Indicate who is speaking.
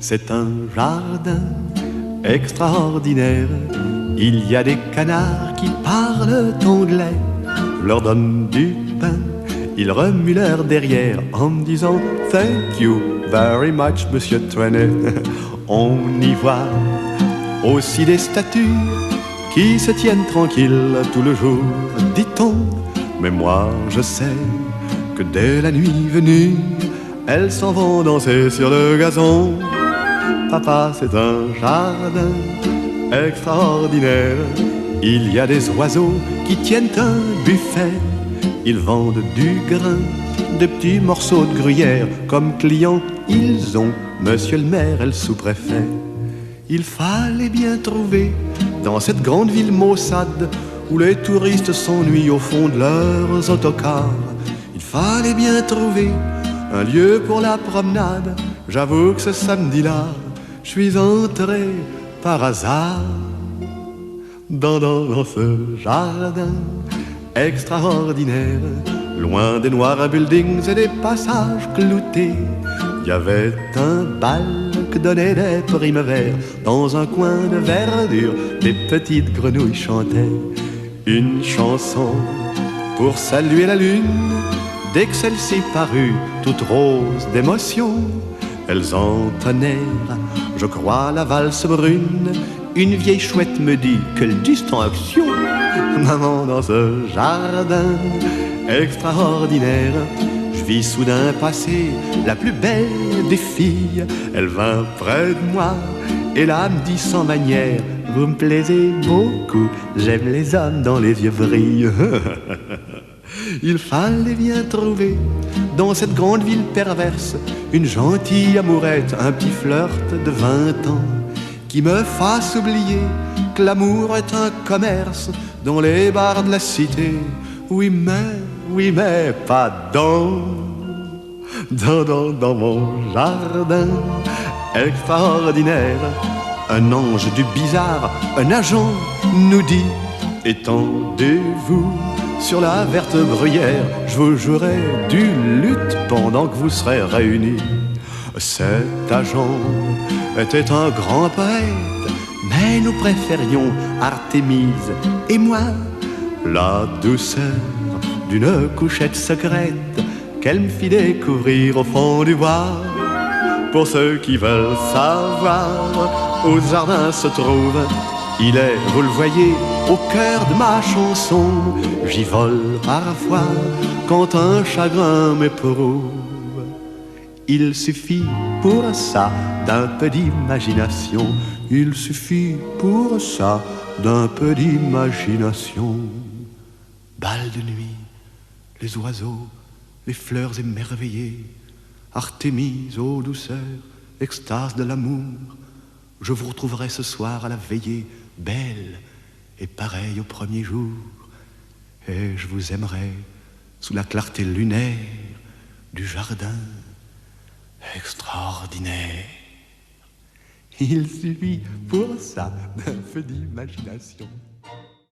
Speaker 1: C'est un jardin extraordinaire. Il y a des canards qui parlent anglais. Je leur donne du pain, ils remuent leur derrière en me disant Thank you very much, Monsieur Trenet. On y voit aussi des statues qui se tiennent tranquilles tout le jour, dit-on. Mais moi je sais que dès la nuit venue, elles s'en vont danser sur le gazon. Papa, c'est un jardin extraordinaire. Il y a des oiseaux qui tiennent un buffet. Ils vendent du grain, des petits morceaux de gruyère. Comme clients, ils ont Monsieur le maire et le sous-préfet. Il fallait bien trouver dans cette grande ville maussade où les touristes s'ennuient au fond de leurs autocars. Il fallait bien trouver un lieu pour la promenade. J'avoue que ce samedi-là, je suis entré par hasard dans ce jardin extraordinaire. Loin des noirs buildings et des passages cloutés, il y avait un bal que donnaient des primevères. Dans un coin de verdure, des petites grenouilles chantaient une chanson pour saluer la lune. Dès que celle-ci parut, toute rose d'émotion, elles entonnèrent, je crois, la valse brune. Une vieille chouette me dit, quelle distinction! Maman, dans ce jardin extraordinaire, je vis soudain passer la plus belle des filles. Elle vint près de moi et là me dit sans manière, vous me plaisez beaucoup, j'aime les hommes dont les yeux brillent. Il fallait bien trouver dans cette grande ville perverse une gentille amourette, un petit flirt de 20 ans qui me fasse oublier que l'amour est un commerce dans les bars de la cité. Oui mais pas dans mon jardin extraordinaire. Un ange du bizarre, un agent nous dit étendez-vous sur la verte bruyère, je vous jouerai du luth pendant que vous serez réunis. Cet agent était un grand poète, mais nous préférions Artémise et moi. La douceur d'une couchette secrète qu'elle me fit découvrir au fond du bois. Pour ceux qui veulent savoir où ce jardin se trouve, il est, vous le voyez, au cœur de ma chanson. J'y vole parfois quand un chagrin m'éprouve. Il suffit pour ça d'un peu d'imagination. Il suffit pour ça d'un peu d'imagination. Bal de nuit, les oiseaux, les fleurs émerveillées, Artémise, ô douceur, extase de l'amour. Je vous retrouverai ce soir à la veillée, belle et pareille au premier jour. Et je vous aimerai sous la clarté lunaire du jardin extraordinaire. Il suffit pour ça d'un peu d'imagination.